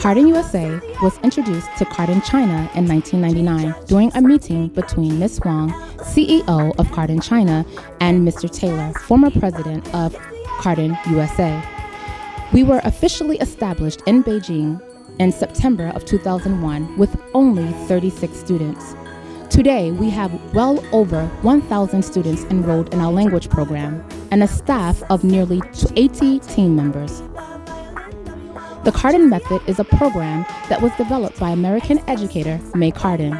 Carden USA was introduced to Carden, China in 1999 during a meeting between Ms. Wang, CEO of Carden China, and Mr. Taylor, former president of Carden USA. We were officially established in Beijing in September of 2001 with only 36 students. Today, we have well over 1,000 students enrolled in our language program and a staff of nearly 80 team members. The Carden Method is a program that was developed by American educator May Carden.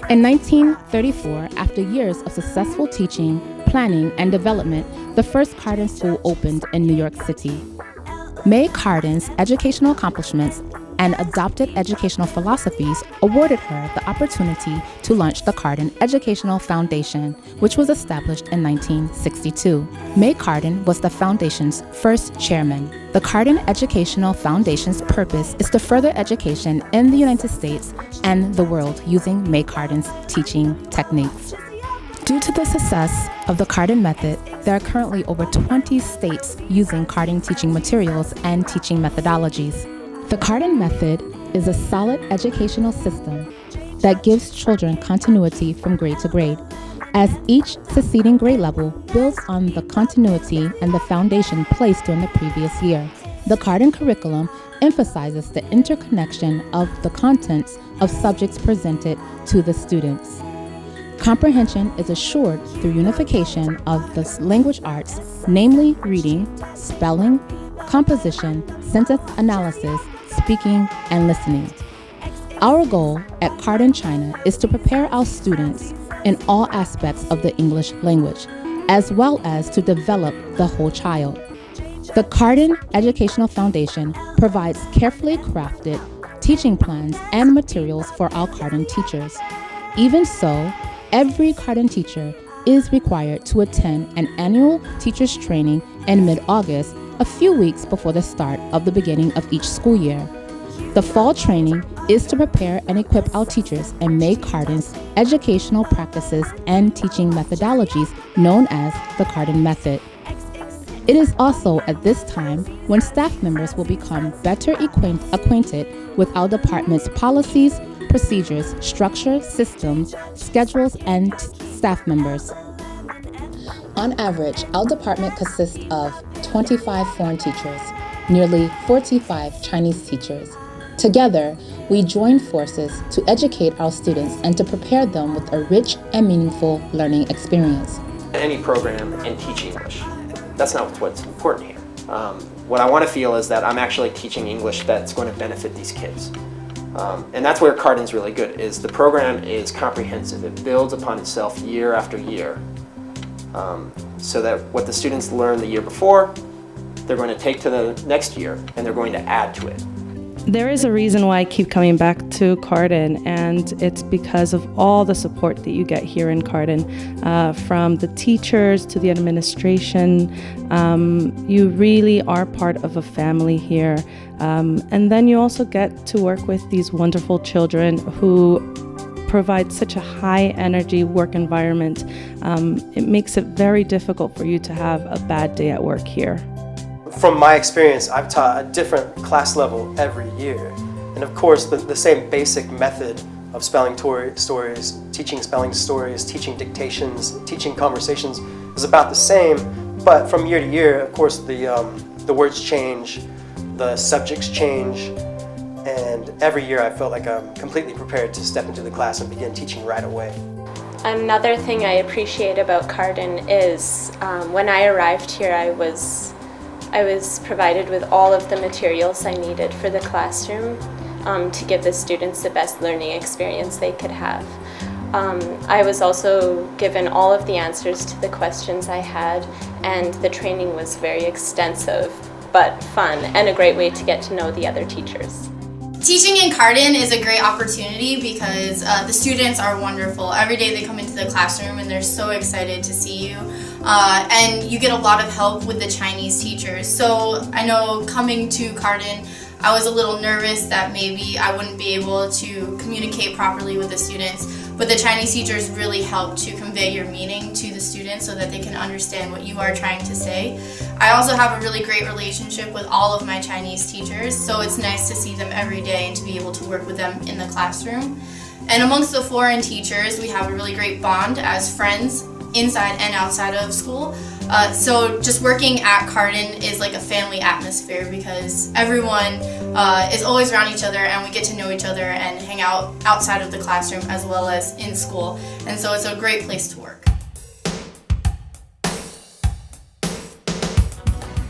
In 1934, after years of successful teaching, planning, and development, the first Carden School opened in New York City. May Carden's educational accomplishments and adopted educational philosophies awarded her the opportunity to launch the Carden Educational Foundation, which was established in 1962. May Carden was the foundation's first chairman. The Carden Educational Foundation's purpose is to further education in the United States and the world using May Carden's teaching techniques. Due to the success of the Carden Method, there are currently over 20 states using Carden teaching materials and teaching methodologies. The Carden Method is a solid educational system that gives children continuity from grade to grade, as each succeeding grade level builds on the continuity and the foundation placed during the previous year. The Carden curriculum emphasizes the interconnection of the contents of subjects presented to the students. Comprehension is assured through unification of the language arts, namely reading, spelling, composition, sentence analysis, speaking, and listening. Our goal at Carden China is to prepare our students in all aspects of the English language, as well as to develop the whole child. The Carden Educational Foundation provides carefully crafted teaching plans and materials for our Carden teachers. Even so, every Carden teacher is required to attend an annual teachers training in mid-August, a few weeks before the start of the beginning of each school year. The fall training is to prepare and equip our teachers in May Carden's educational practices and teaching methodologies known as the Carden Method. It is also at this time when staff members will become better acquainted with our department's policies, procedures, structure, systems, schedules, and staff members. On average, our department consists of 25 foreign teachers, nearly 45 Chinese teachers. Together, we join forces to educate our students and to prepare them with a rich and meaningful learning experience. Any program and teach English. That's not what's important here. What I want to feel is that I'm actually teaching English that's going to benefit these kids. And that's where Carden's really good, is the program is comprehensive. It builds upon itself year after year. So that what the students learned the year before, they're going to take to the next year and they're going to add to it. There is a reason why I keep coming back to Carden, and it's because of all the support that you get here in Carden, from the teachers to the administration. You really are part of a family here. And then you also get to work with these wonderful children who provide such a high energy work environment. It makes it very difficult for you to have a bad day at work here. From my experience, I've taught a different class level every year. And of course, the same basic method of spelling stories, teaching spelling stories, teaching dictations, teaching conversations is about the same. But from year to year, of course, the words change, the subjects change, and every year I felt like I'm completely prepared to step into the class and begin teaching right away. Another thing I appreciate about Carden is when I arrived here, I was provided with all of the materials I needed for the classroom to give the students the best learning experience they could have. I was also given all of the answers to the questions I had, and the training was very extensive but fun and a great way to get to know the other teachers. Teaching in Carden is a great opportunity because the students are wonderful. Every day they come into the classroom and they're so excited to see you. And you get a lot of help with the Chinese teachers. So I know coming to Carden, I was a little nervous that maybe I wouldn't be able to communicate properly with the students. but the Chinese teachers really help to convey your meaning to the students so that they can understand what you are trying to say. I also have a really great relationship with all of my Chinese teachers, so it's nice to see them every day and to be able to work with them in the classroom. And amongst the foreign teachers, we have a really great bond as friends inside and outside of school. So just working at Carden is like a family atmosphere because everyone is always around each other and we get to know each other and hang out outside of the classroom as well as in school. And so it's a great place to work.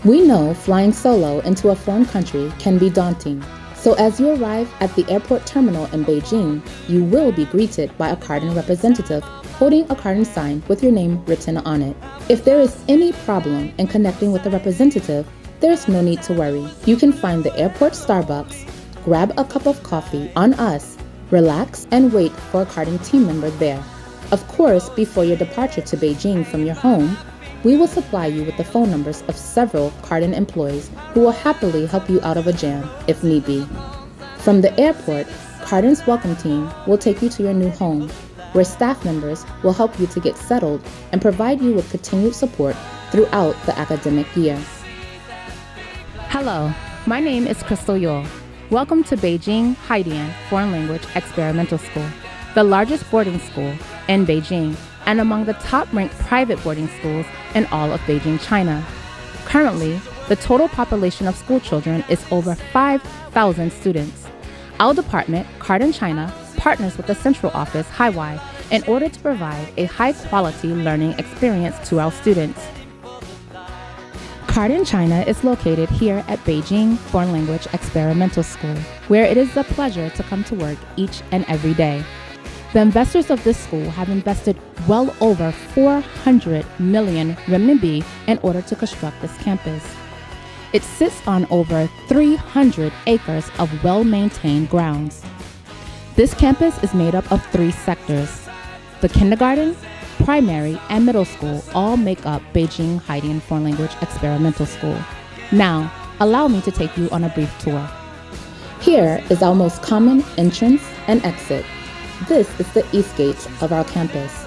We know flying solo into a foreign country can be daunting. So as you arrive at the airport terminal in Beijing, you will be greeted by a Carden representative holding a Carden sign with your name written on it. If there is any problem in connecting with the representative, there's no need to worry. You can find the airport Starbucks, grab a cup of coffee on us, relax, and wait for a Carden team member there. Of course, before your departure to Beijing from your home, we will supply you with the phone numbers of several Carden employees who will happily help you out of a jam if need be. From the airport, Carden's welcome team will take you to your new home, where staff members will help you to get settled and provide you with continued support throughout the academic year. Hello, my name is Crystal Yule. Welcome to Beijing Haidian Foreign Language Experimental School, the largest boarding school in Beijing and among the top-ranked private boarding schools in all of Beijing, China. Currently, the total population of school children is over 5,000 students. Our department, Carden China, partners with the central office, Haiwai, in order to provide a high-quality learning experience to our students. Carden China is located here at Beijing Foreign Language Experimental School, where it is a pleasure to come to work each and every day. The investors of this school have invested well over 400 million renminbi in order to construct this campus. It sits on over 300 acres of well-maintained grounds. This campus is made up of 3 sectors. The kindergarten, primary, and middle school all make up Beijing Haidian Foreign Language Experimental School. Now, allow me to take you on a brief tour. Here is our most common entrance and exit. This is the east gate of our campus.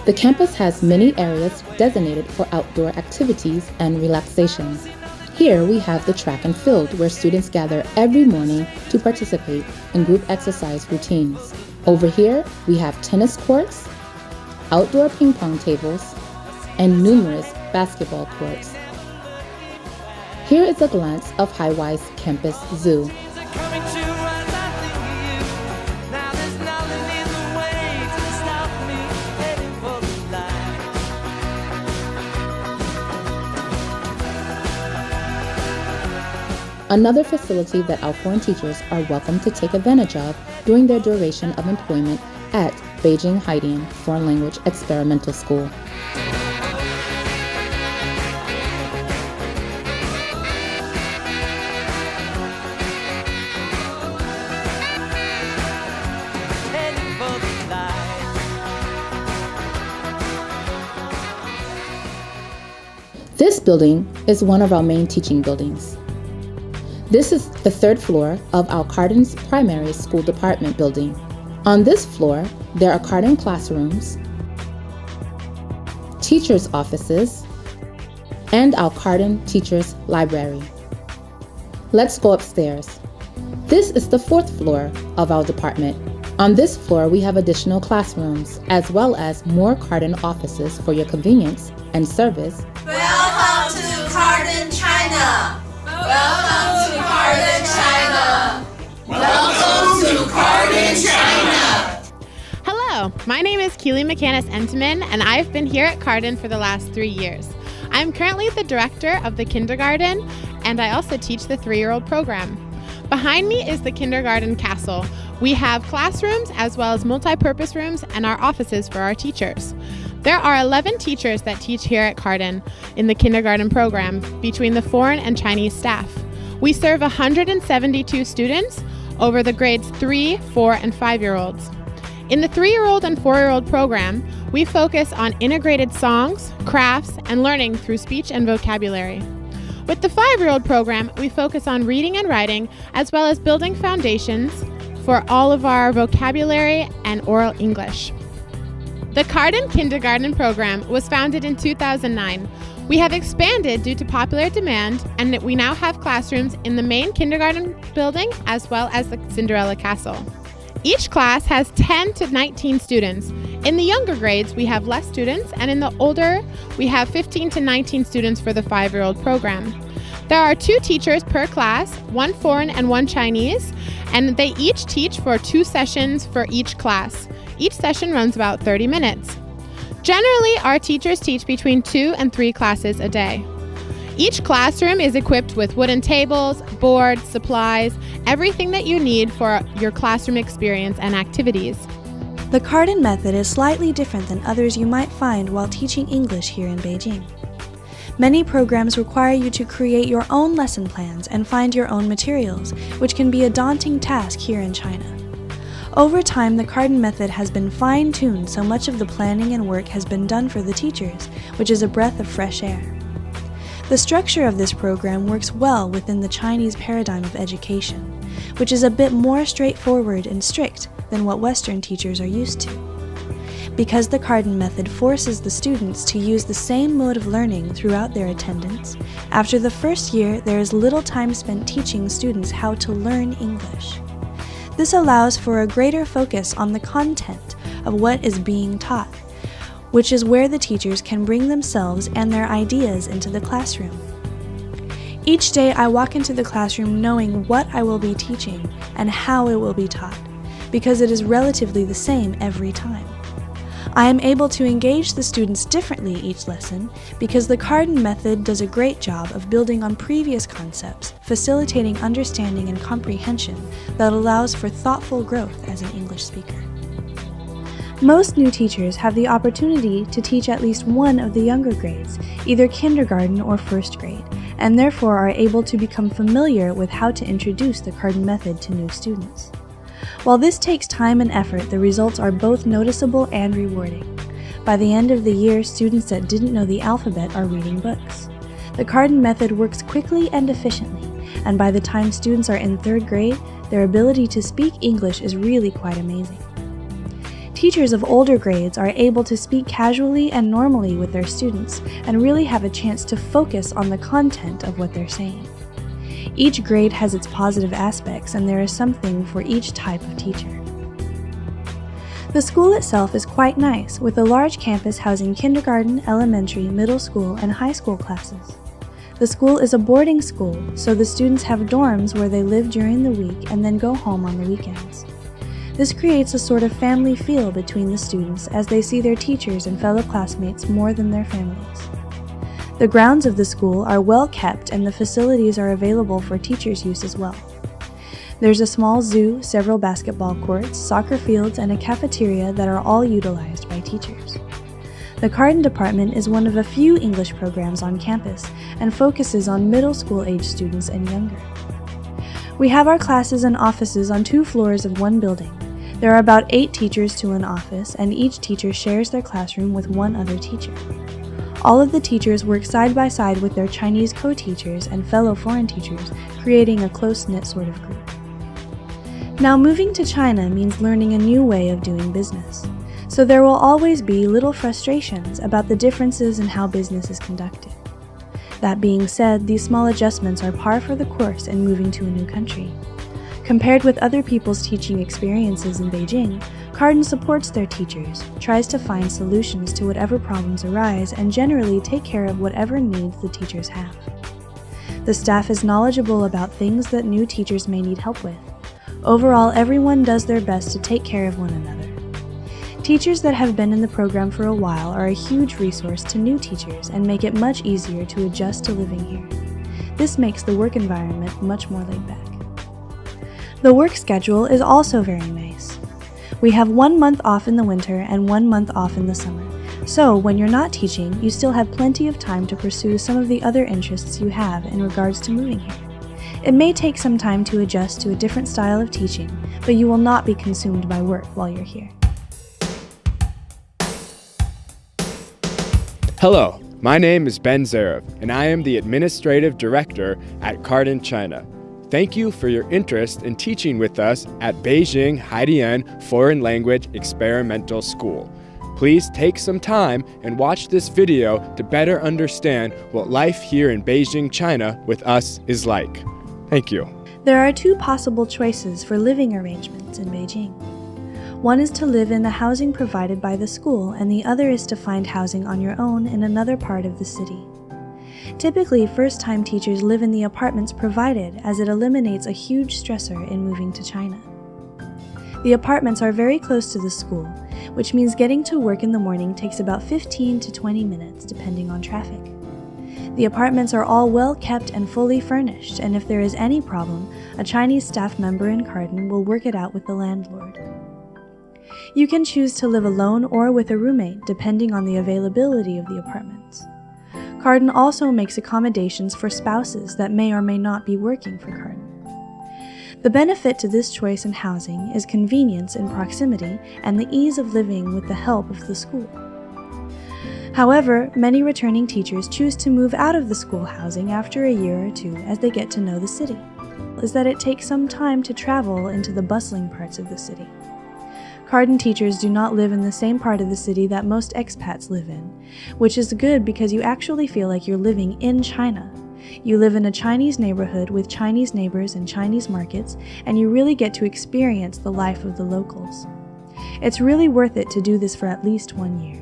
The campus has many areas designated for outdoor activities and relaxation. Here we have the track and field where students gather every morning to participate in group exercise routines. Over here we have tennis courts, outdoor ping pong tables, and numerous basketball courts. Here is a glance of Haiwai's campus zoo. Another facility that our foreign teachers are welcome to take advantage of during their duration of employment at Beijing Haidian Foreign Language Experimental School. This building is one of our main teaching buildings. This is the 3rd floor of our Carden's primary school department building. On this floor, there are Carden classrooms, teachers' offices, and our Carden teachers' library. Let's go upstairs. This is the 4th floor of our department. On this floor, we have additional classrooms, as well as more Carden offices for your convenience and service. Welcome to Carden, China! Welcome to Carden, China! Welcome to Carden, China! Hello, my name is Keely McCannis-Enteman, and I've been here at Carden for the last 3 years. I'm currently the director of the kindergarten, and I also teach the 3-year-old program. Behind me is the kindergarten castle. We have classrooms as well as multi-purpose rooms and our offices for our teachers. There are 11 teachers that teach here at Carden in the kindergarten program between the foreign and Chinese staff. We serve 172 students over the grades 3, 4, and 5-year-olds. In the 3-year-old and 4-year-old program, we focus on integrated songs, crafts, and learning through speech and vocabulary. With the 5-year-old program, we focus on reading and writing, as well as building foundations for all of our vocabulary and oral English. The Carden Kindergarten program was founded in 2009. We have expanded due to popular demand, and we now have classrooms in the main kindergarten building as well as the Cinderella Castle. Each class has 10 to 19 students. In the younger grades, we have less students, and in the older, we have 15 to 19 students for the 5-year-old program. There are 2 teachers per class, 1 foreign and 1 Chinese, and they each teach for 2 sessions for each class. Each session runs about 30 minutes. Generally, our teachers teach between 2 and 3 classes a day. Each classroom is equipped with wooden tables, boards, supplies, everything that you need for your classroom experience and activities. The Carden method is slightly different than others you might find while teaching English here in Beijing. Many programs require you to create your own lesson plans and find your own materials, which can be a daunting task here in China. Over time, the Carden method has been fine-tuned, so much of the planning and work has been done for the teachers, which is a breath of fresh air. The structure of this program works well within the Chinese paradigm of education, which is a bit more straightforward and strict than what Western teachers are used to. Because the Carden method forces the students to use the same mode of learning throughout their attendance, after the first year there is little time spent teaching students how to learn English. This allows for a greater focus on the content of what is being taught, which is where the teachers can bring themselves and their ideas into the classroom. Each day I walk into the classroom knowing what I will be teaching and how it will be taught, because it is relatively the same every time. I am able to engage the students differently each lesson because the Carden method does a great job of building on previous concepts, facilitating understanding and comprehension that allows for thoughtful growth as an English speaker. Most new teachers have the opportunity to teach at least one of the younger grades, either kindergarten or first grade, and therefore are able to become familiar with how to introduce the Carden method to new students. While this takes time and effort, the results are both noticeable and rewarding. By the end of the year, students that didn't know the alphabet are reading books. The Carden method works quickly and efficiently, and by the time students are in 3rd grade, their ability to speak English is really quite amazing. Teachers of older grades are able to speak casually and normally with their students and really have a chance to focus on the content of what they're saying. Each grade has its positive aspects, and there is something for each type of teacher. The school itself is quite nice, with a large campus housing kindergarten, elementary, middle school, and high school classes. The school is a boarding school, so the students have dorms where they live during the week and then go home on the weekends. This creates a sort of family feel between the students as they see their teachers and fellow classmates more than their families. The grounds of the school are well kept and the facilities are available for teachers' use as well. There's a small zoo, several basketball courts, soccer fields, and a cafeteria that are all utilized by teachers. The Carden department is one of a few English programs on campus and focuses on middle school age students and younger. We have our classes and offices on 2 floors of one building. There are about 8 teachers to an office, and each teacher shares their classroom with one other teacher. All of the teachers work side by side with their Chinese co-teachers and fellow foreign teachers, creating a close-knit sort of group. Now, moving to China means learning a new way of doing business. So there will always be little frustrations about the differences in how business is conducted. That being said, these small adjustments are par for the course in moving to a new country. Compared with other people's teaching experiences in Beijing, Carden supports their teachers, tries to find solutions to whatever problems arise, and generally take care of whatever needs the teachers have. The staff is knowledgeable about things that new teachers may need help with. Overall, everyone does their best to take care of one another. Teachers that have been in the program for a while are a huge resource to new teachers and make it much easier to adjust to living here. This makes the work environment much more laid back. The work schedule is also very nice. We have 1 month off in the winter and 1 month off in the summer, so when you're not teaching, you still have plenty of time to pursue some of the other interests you have in regards to moving here. It may take some time to adjust to a different style of teaching, but you will not be consumed by work while you're here. Hello, my name is Ben Zarev, and I am the Administrative Director at Carden, China. Thank you for your interest in teaching with us at Beijing Haidian Foreign Language Experimental School. Please take some time and watch this video to better understand what life here in Beijing, China with us is like. Thank you. There are two possible choices for living arrangements in Beijing. One is to live in the housing provided by the school, and the other is to find housing on your own in another part of the city. Typically, first-time teachers live in the apartments provided, as it eliminates a huge stressor in moving to China. The apartments are very close to the school, which means getting to work in the morning takes about 15 to 20 minutes, depending on traffic. The apartments are all well kept and fully furnished, and if there is any problem, a Chinese staff member in Carden will work it out with the landlord. You can choose to live alone or with a roommate, depending on the availability of the apartments. Carden also makes accommodations for spouses that may or may not be working for Carden. The benefit to this choice in housing is convenience in proximity and the ease of living with the help of the school. However, many returning teachers choose to move out of the school housing after a year or two as they get to know the city. Is that it takes some time to travel into the bustling parts of the city. Carden teachers do not live in the same part of the city that most expats live in, which is good because you actually feel like you're living in China. You live in a Chinese neighborhood with Chinese neighbors and Chinese markets, and you really get to experience the life of the locals. It's really worth it to do this for at least 1 year.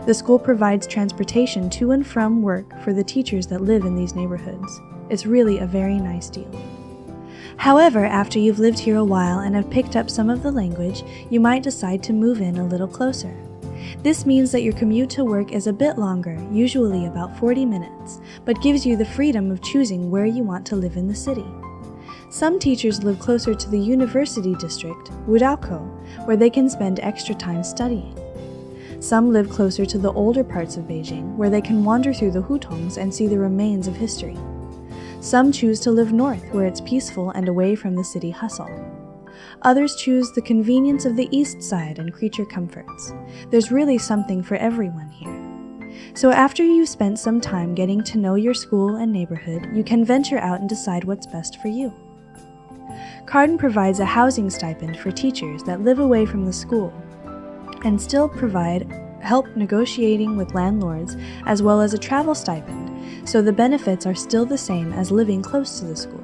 The school provides transportation to and from work for the teachers that live in these neighborhoods. It's really a very nice deal. However, after you've lived here a while and have picked up some of the language, you might decide to move in a little closer. This means that your commute to work is a bit longer, usually about 40 minutes, but gives you the freedom of choosing where you want to live in the city. Some teachers live closer to the university district, Wudao, where they can spend extra time studying. Some live closer to the older parts of Beijing, where they can wander through the hutongs and see the remains of history. Some choose to live north, where it's peaceful and away from the city hustle. Others choose the convenience of the east side and creature comforts. There's really something for everyone here. So after you've spent some time getting to know your school and neighborhood, you can venture out and decide what's best for you. Carden provides a housing stipend for teachers that live away from the school and still provide help negotiating with landlords, as well as a travel stipend, so the benefits are still the same as living close to the school.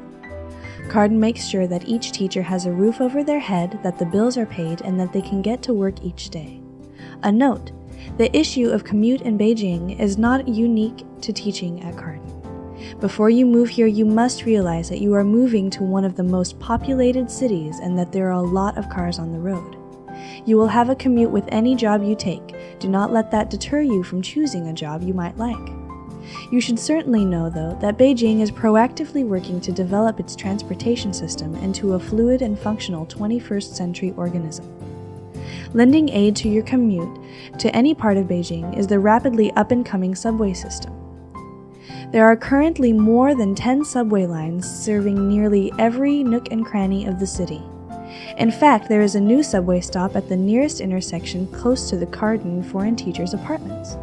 Carden makes sure that each teacher has a roof over their head, that the bills are paid, and that they can get to work each day. A note, the issue of commute in Beijing is not unique to teaching at Carden. Before you move here, you must realize that you are moving to one of the most populated cities and that there are a lot of cars on the road. You will have a commute with any job you take. Do not let that deter you from choosing a job you might like. You should certainly know, though, that Beijing is proactively working to develop its transportation system into a fluid and functional 21st century organism. Lending aid to your commute to any part of Beijing is the rapidly up-and-coming subway system. There are currently more than 10 subway lines serving nearly every nook and cranny of the city. In fact, there is a new subway stop at the nearest intersection close to the Carden foreign teachers' apartments.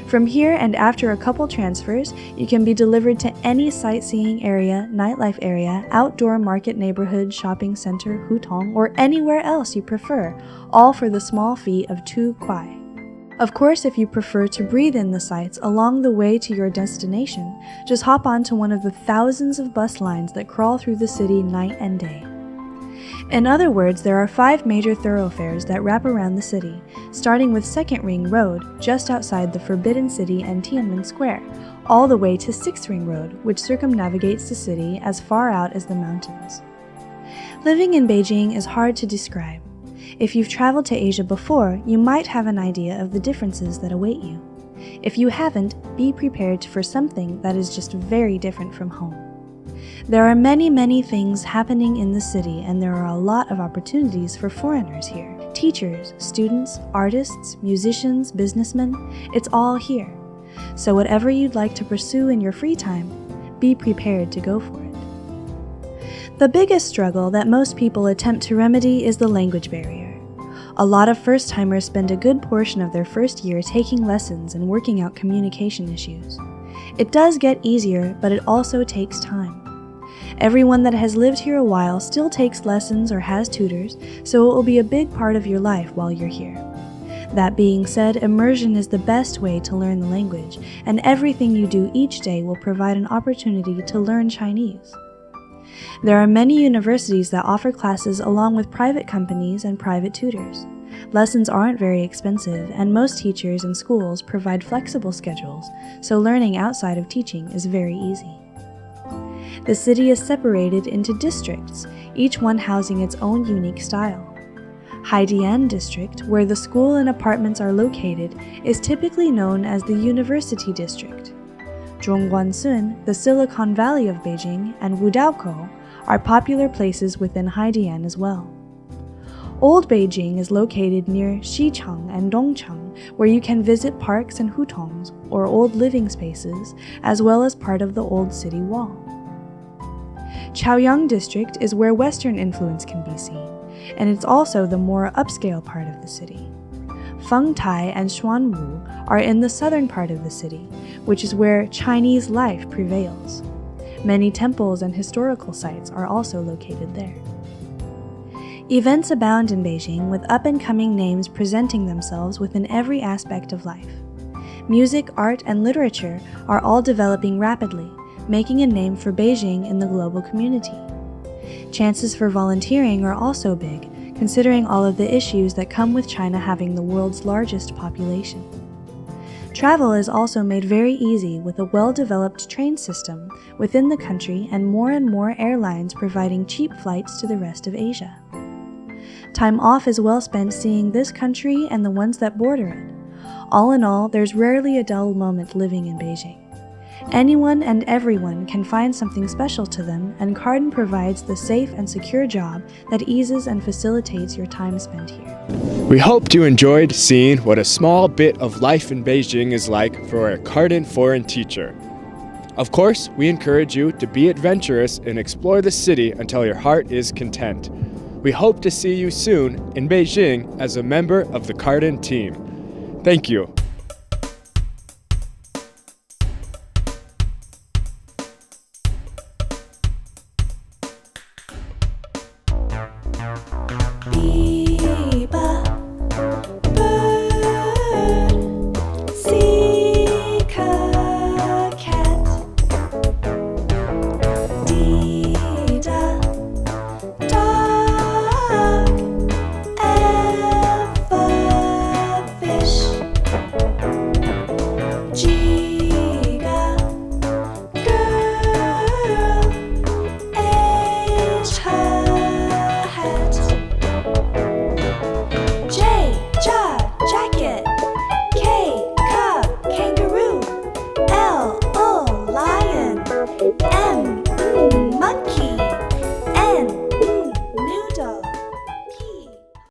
From here, and after a couple transfers, you can be delivered to any sightseeing area, nightlife area, outdoor market neighborhood, shopping center, hutong, or anywhere else you prefer, all for the small fee of 2 kuai. Of course, if you prefer to breathe in the sights along the way to your destination, just hop onto one of the thousands of bus lines that crawl through the city night and day. In other words, there are 5 major thoroughfares that wrap around the city, starting with Second Ring Road, just outside the Forbidden City and Tiananmen Square, all the way to Sixth Ring Road, which circumnavigates the city as far out as the mountains. Living in Beijing is hard to describe. If you've traveled to Asia before, you might have an idea of the differences that await you. If you haven't, be prepared for something that is just very different from home. There are many things happening in the city, and there are a lot of opportunities for foreigners here. Teachers, students, artists, musicians, businessmen, it's all here. So whatever you'd like to pursue in your free time, be prepared to go for it. The biggest struggle that most people attempt to remedy is the language barrier. A lot of first-timers spend a good portion of their first year taking lessons and working out communication issues. It does get easier, but it also takes time. Everyone that has lived here a while still takes lessons or has tutors, so it will be a big part of your life while you're here. That being said, immersion is the best way to learn the language, and everything you do each day will provide an opportunity to learn Chinese. There are many universities that offer classes along with private companies and private tutors. Lessons aren't very expensive, and most teachers and schools provide flexible schedules, so learning outside of teaching is very easy. The city is separated into districts, each one housing its own unique style. Haidian District, where the school and apartments are located, is typically known as the University District. Zhongguancun, the Silicon Valley of Beijing, and Wudaokou are popular places within Haidian as well. Old Beijing is located near Xicheng and Dongcheng, where you can visit parks and hutongs, or old living spaces, as well as part of the old city wall. Chaoyang District is where Western influence can be seen, and it's also the more upscale part of the city. Fengtai and Xuanwu are in the southern part of the city, which is where Chinese life prevails. Many temples and historical sites are also located there. Events abound in Beijing, with up-and-coming names presenting themselves within every aspect of life. Music, art, and literature are all developing rapidly, making a name for Beijing in the global community. Chances for volunteering are also big, considering all of the issues that come with China having the world's largest population. Travel is also made very easy with a well-developed train system within the country and more airlines providing cheap flights to the rest of Asia. Time off is well spent seeing this country and the ones that border it. All in all, there's rarely a dull moment living in Beijing. Anyone and everyone can find something special to them, and Carden provides the safe and secure job that eases and facilitates your time spent here. We hoped you enjoyed seeing what a small bit of life in Beijing is like for a Carden foreign teacher. Of course, we encourage you to be adventurous and explore the city until your heart is content. We hope to see you soon in Beijing as a member of the Carden team. Thank you.